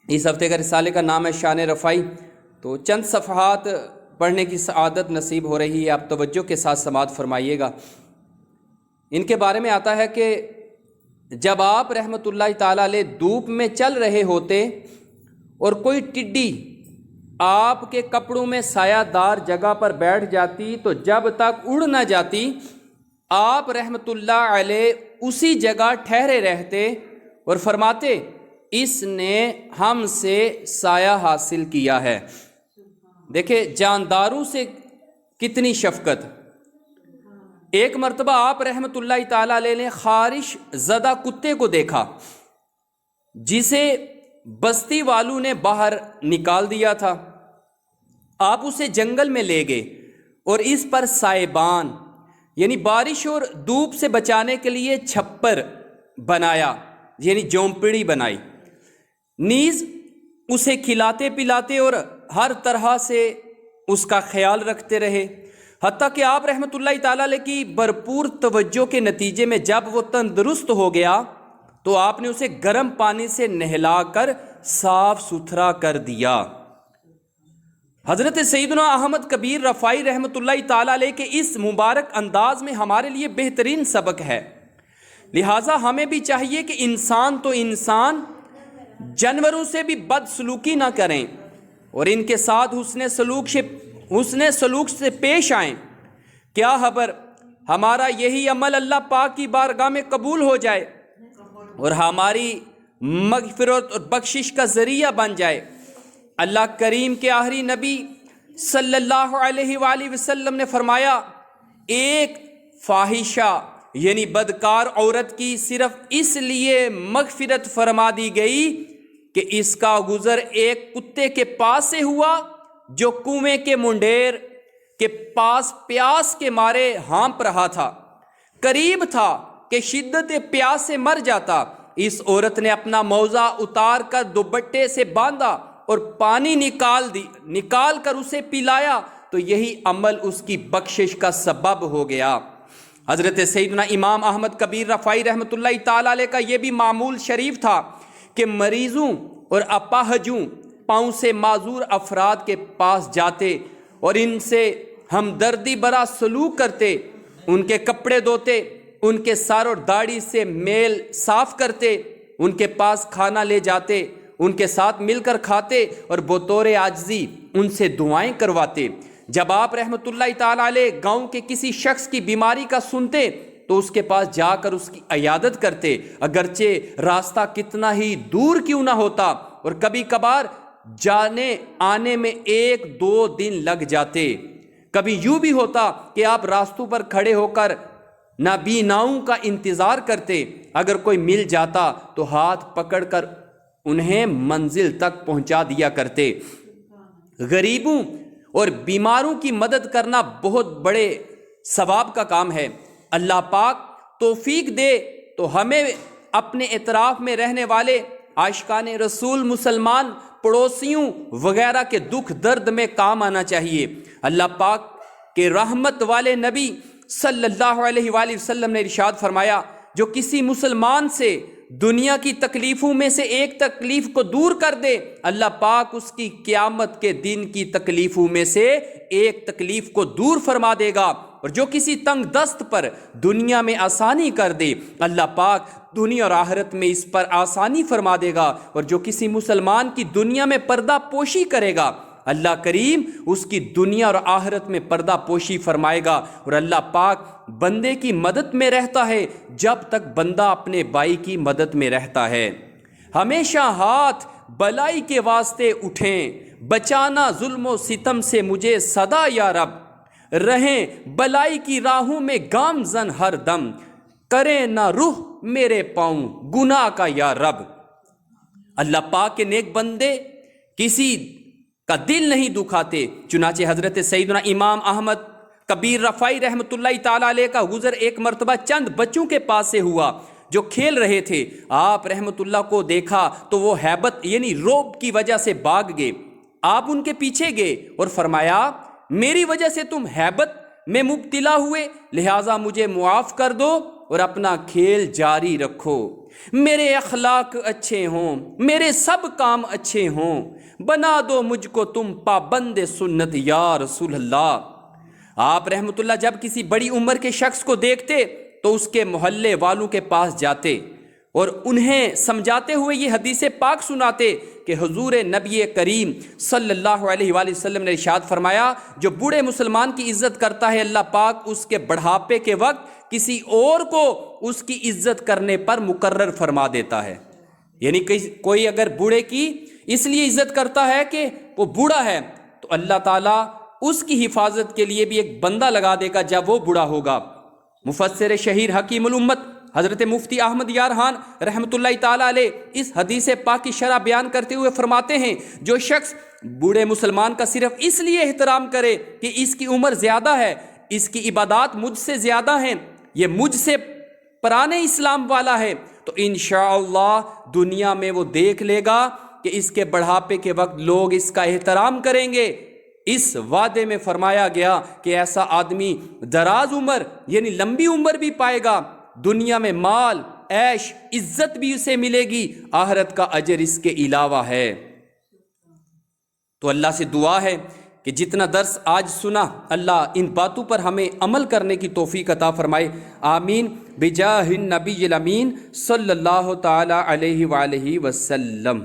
اس ہفتے کا رسالے کا نام ہے شان رفائی، تو چند صفحات پڑھنے کی سعادت نصیب ہو رہی ہے، آپ توجہ کے ساتھ سماعت فرمائیے گا۔ ان کے بارے میں آتا ہے کہ جب آپ رحمۃ اللہ تعالیٰ علیہ دھوپ میں چل رہے ہوتے اور کوئی ٹڈی آپ کے کپڑوں میں سایہ دار جگہ پر بیٹھ جاتی تو جب تک اڑ نہ جاتی آپ رحمۃ اللہ علیہ اسی جگہ ٹھہرے رہتے اور فرماتے اس نے ہم سے سایہ حاصل کیا ہے۔ دیکھیں جانداروں سے کتنی شفقت۔ ایک مرتبہ آپ رحمۃ اللہ تعالیٰ علیہ نے خارش زدہ کتے کو دیکھا جسے بستی والوں نے باہر نکال دیا تھا۔ آپ اسے جنگل میں لے گئے اور اس پر سائبان یعنی بارش اور دھوپ سے بچانے کے لیے چھپر بنایا، یعنی جھونپڑی بنائی، نیز اسے کھلاتے پلاتے اور ہر طرح سے اس کا خیال رکھتے رہے، حتیٰ کہ آپ رحمۃ اللہ تعالیٰ علیہ کی بھرپور توجہ کے نتیجے میں جب وہ تندرست ہو گیا تو آپ نے اسے گرم پانی سے نہلا کر صاف ستھرا کر دیا۔ حضرت سیدنا احمد کبیر رفائی رحمۃ اللہ تعالیٰ علیہ کے اس مبارک انداز میں ہمارے لیے بہترین سبق ہے، لہٰذا ہمیں بھی چاہیے کہ انسان تو انسان جانوروں سے بھی بد سلوکی نہ کریں اور ان کے ساتھ حسن سلوک سے پیش آئیں۔ کیا خبر ہمارا یہی عمل اللہ پاک کی بارگاہ میں قبول ہو جائے اور ہماری مغفرت اور بخشش کا ذریعہ بن جائے۔ اللہ کریم کے آخری نبی صلی اللہ علیہ وآلہ وسلم نے فرمایا ایک فاحشہ یعنی بدکار عورت کی صرف اس لیے مغفرت فرما دی گئی کہ اس کا گزر ایک کتے کے پاس سے ہوا جو کنویں کے منڈیر کے پاس پیاس کے مارے ہانپ رہا تھا، قریب تھا کہ شدت پیاس سے مر جاتا۔ اس عورت نے اپنا موزہ اتار کر دوپٹے سے باندھا اور پانی نکال کر اسے پلایا تو یہی عمل اس کی بخشش کا سبب ہو گیا۔ حضرت سیدنا امام احمد کبیر رفائی رحمۃ اللہ تعالیٰ علیہ کا یہ بھی معمول شریف تھا کہ مریضوں اور اپاہجوں پاؤں سے معذور افراد کے پاس جاتے اور ان سے ہمدردی برا سلوک کرتے، ان کے کپڑے دھوتے، ان کے سر اور داڑھی سے میل صاف کرتے، ان کے پاس کھانا لے جاتے، ان کے ساتھ مل کر کھاتے اور بطور عاجزی ان سے دعائیں کرواتے۔ جب آپ رحمۃ اللہ تعالیٰ علیہ گاؤں کے کسی شخص کی بیماری کا سنتے تو اس کے پاس جا کر اس کی عیادت کرتے، اگرچہ راستہ کتنا ہی دور کیوں نہ ہوتا اور کبھی کبھار جانے آنے میں 1-2 دن لگ جاتے۔ کبھی یوں بھی ہوتا کہ آپ راستوں پر کھڑے ہو کر نابیناؤں کا انتظار کرتے، اگر کوئی مل جاتا تو ہاتھ پکڑ کر انہیں منزل تک پہنچا دیا کرتے۔ غریبوں اور بیماروں کی مدد کرنا بہت بڑے ثواب کا کام ہے۔ اللہ پاک توفیق دے تو ہمیں اپنے اطراف میں رہنے والے عاشقان رسول مسلمان پڑوسیوں وغیرہ کے دکھ درد میں کام آنا چاہیے۔ اللہ پاک کے رحمت والے نبی صلی اللہ علیہ وآلہ وسلم نے ارشاد فرمایا جو کسی مسلمان سے دنیا کی تکلیفوں میں سے ایک تکلیف کو دور کر دے اللہ پاک اس کی قیامت کے دن کی تکلیفوں میں سے ایک تکلیف کو دور فرما دے گا، اور جو کسی تنگ دست پر دنیا میں آسانی کر دے اللہ پاک دنیا اور آخرت میں اس پر آسانی فرما دے گا، اور جو کسی مسلمان کی دنیا میں پردہ پوشی کرے گا اللہ کریم اس کی دنیا اور آخرت میں پردہ پوشی فرمائے گا۔ اور اللہ پاک بندے کی مدد میں رہتا ہے جب تک بندہ اپنے بھائی کی مدد میں رہتا ہے۔ ہمیشہ ہاتھ بلائی کے واسطے اٹھیں، بچانا ظلم و ستم سے مجھے صدا یا رب، رہیں بلائی کی راہوں میں گامزن ہر دم، کریں نہ رخ میرے پاؤں گناہ کا یا رب۔ اللہ پاک کے نیک بندے کسی کا دل نہیں دکھاتے، چنانچہ حضرت سیدنا امام احمد کبیر رفائی رحمۃ اللہ تعالیٰ علیہ کا گزر ایک مرتبہ چند بچوں کے پاس سے ہوا جو کھیل رہے تھے۔ آپ رحمۃ اللہ کو دیکھا تو وہ ہیبت یعنی رعب کی وجہ سے بھاگ گئے۔ آپ ان کے پیچھے گئے اور فرمایا میری وجہ سے تم ہیبت میں مبتلا ہوئے، لہٰذا مجھے معاف کر دو اور اپنا کھیل جاری رکھو۔ میرے اخلاق اچھے ہوں، میرے سب کام اچھے ہوں، بنا دو مجھ کو تم پابند سنت یا رسول اللہ۔ آپ رحمۃ اللہ جب کسی بڑی عمر کے شخص کو دیکھتے تو اس کے محلے والوں کے پاس جاتے اور انہیں سمجھاتے ہوئے یہ حدیث پاک سناتے کہ حضور نبی کریم صلی اللہ علیہ وآلہ وسلم نے ارشاد فرمایا، جو بوڑھے مسلمان کی عزت کرتا ہے اللہ پاک اس کے بڑھاپے کے وقت کسی اور کو اس کی عزت کرنے پر مقرر فرما دیتا ہے۔ یعنی کوئی اگر بوڑھے کی اس لیے عزت کرتا ہے کہ وہ بوڑھا ہے تو اللہ تعالیٰ اس کی حفاظت کے لیے بھی ایک بندہ لگا دے گا جب وہ بوڑھا ہوگا۔ مفسر شہیر حکیم الامت حضرت مفتی احمد یارحان رحمۃ اللہ تعالیٰ علیہ اس حدیث پاک کی شرح بیان کرتے ہوئے فرماتے ہیں، جو شخص بوڑھے مسلمان کا صرف اس لیے احترام کرے کہ اس کی عمر زیادہ ہے، اس کی عبادات مجھ سے زیادہ ہیں، یہ مجھ سے پرانے اسلام والا ہے، تو انشاءاللہ دنیا میں وہ دیکھ لے گا کہ اس کے بڑھاپے کے وقت لوگ اس کا احترام کریں گے۔ اس وعدے میں فرمایا گیا کہ ایسا آدمی دراز عمر یعنی لمبی عمر بھی پائے گا، دنیا میں مال، عیش، عزت بھی اسے ملے گی، آخرت کا اجر اس کے علاوہ ہے۔ تو اللہ سے دعا ہے کہ جتنا درس آج سنا اللہ ان باتوں پر ہمیں عمل کرنے کی توفیق عطا فرمائے، آمین بجاہ النبی الامین صلی اللہ تعالی علیہ وآلہ وسلم۔